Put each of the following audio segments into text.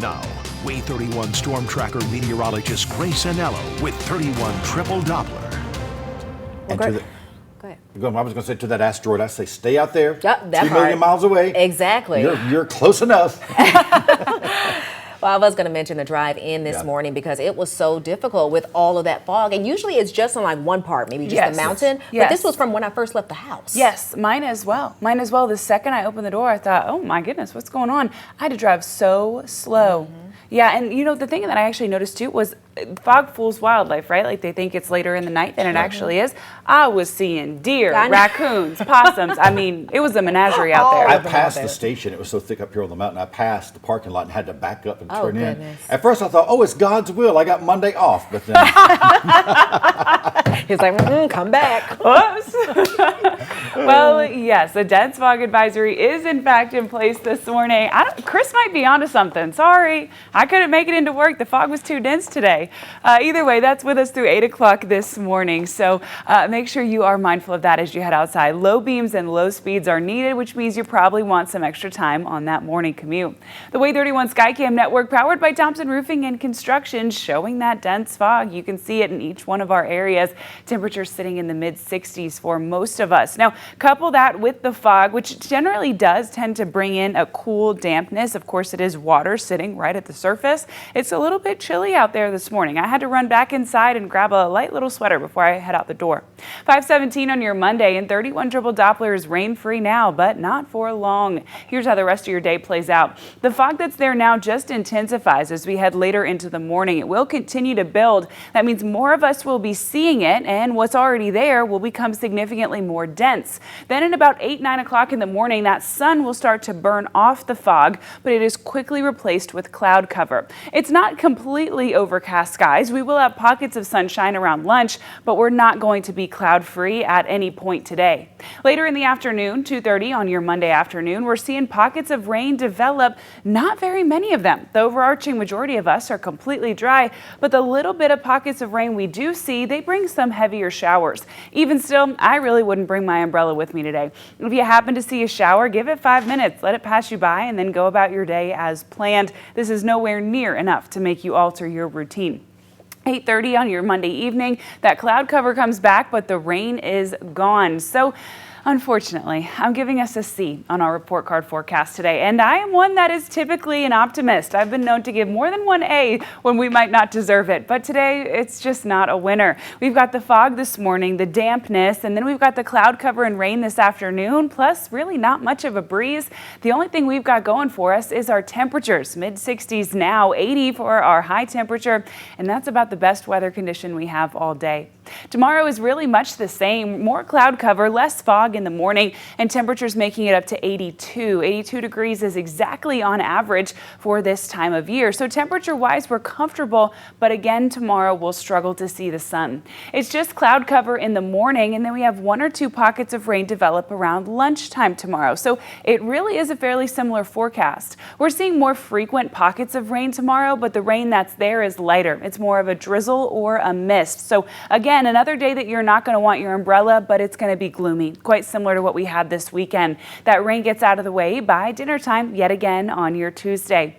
Now, Way 31 Storm Tracker meteorologist Grace Anello with 31 triple Doppler. And Go ahead. I was going to say to that asteroid, I say stay out there. Yep, that 2 million miles away. Exactly. You're close enough. Well, I was going to mention the drive in this morning because it was so difficult with all of that fog. And usually it's just on like one part, maybe just the mountain. But this was from when I first left the house. Yes, mine as well. The second I opened the door, I thought, oh my goodness, what's going on? I had to drive so slow. Yeah, and you know, the thing that I actually noticed too was fog fools wildlife, right? Like they think it's later in the night than it actually is. I was seeing deer, raccoons, possums. I mean, it was a menagerie out there. I passed the station. It was so thick up here on the mountain. I passed the parking lot and had to back up and turn in. At first I thought, oh, it's God's will. I got Monday off. But then he's like, come back. Whoops. Well, yes, a dense fog advisory is in fact in place this morning. Chris might be onto something. Sorry, I couldn't make it into work. The fog was too dense today. Either way, that's with us through 8 o'clock this morning. So make sure you are mindful of that as you head outside. Low beams and low speeds are needed, which means you probably want some extra time on that morning commute. The Way 31 Skycam network powered by Thompson Roofing and Construction showing that dense fog. You can see it in each one of our areas. Temperatures sitting in the mid 60s for most of us. Now, couple that with the fog, which generally does tend to bring in a cool dampness. Of course, it is water sitting right at the surface. It's a little bit chilly out there this morning. I had to run back inside and grab a light little sweater before I head out the door. 5:17 on your Monday, and 31 triple Doppler is rain-free now, but not for long. Here's how the rest of your day plays out. The fog that's there now just intensifies as we head later into the morning. It will continue to build. That means more of us will be seeing it, and what's already there will become significantly more dense. Then at about 8, 9 o'clock in the morning, that sun will start to burn off the fog, but it is quickly replaced with cloud cover. It's not completely overcast skies. We will have pockets of sunshine around lunch, but we're not going to be cloud-free at any point today. Later in the afternoon, 2:30 on your Monday afternoon, we're seeing pockets of rain develop. Not very many of them. The overarching majority of us are completely dry, but the little bit of pockets of rain we do see, they bring some heavier showers. Even still, I really wouldn't bring my umbrella with me today. If you happen to see a shower, give it 5 minutes, let it pass you by, and then go about your day as planned. This is nowhere near enough to make you alter your routine. 8:30 on your Monday evening, that cloud cover comes back, but the rain is gone. So unfortunately, I'm giving us a C on our report card forecast today, and I am one that is typically an optimist. I've been known to give more than one A when we might not deserve it, but today it's just not a winner. We've got the fog this morning, the dampness, and then we've got the cloud cover and rain this afternoon, plus really not much of a breeze. The only thing we've got going for us is our temperatures, mid 60s now, 80 for our high temperature, and that's about the best weather condition we have all day. Tomorrow is really much the same, more cloud cover, less fog in the morning, and temperatures making it up to 82. 82 degrees is exactly on average for this time of year. So temperature-wise, we're comfortable, but again, tomorrow we'll struggle to see the sun. It's just cloud cover in the morning, and then we have 1 or 2 pockets of rain develop around lunchtime tomorrow. So it really is a fairly similar forecast. We're seeing more frequent pockets of rain tomorrow, but the rain that's there is lighter. It's more of a drizzle or a mist. So again, another day that you're not going to want your umbrella, but it's going to be gloomy, quite similar to what we had this weekend. That rain gets out of the way by dinner time yet again on your Tuesday.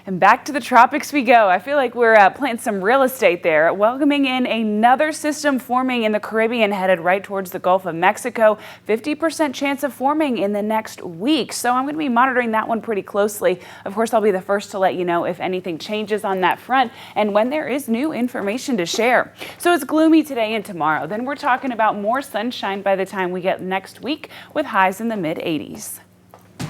And back to the tropics we go. I feel like we're planting some real estate there, welcoming in another system forming in the Caribbean headed right towards the Gulf of Mexico. 50% chance of forming in the next week. So I'm going to be monitoring that one pretty closely. Of course, I'll be the first to let you know if anything changes on that front and when there is new information to share. So it's gloomy today and tomorrow. Then we're talking about more sunshine by the time we get next week with highs in the mid 80s.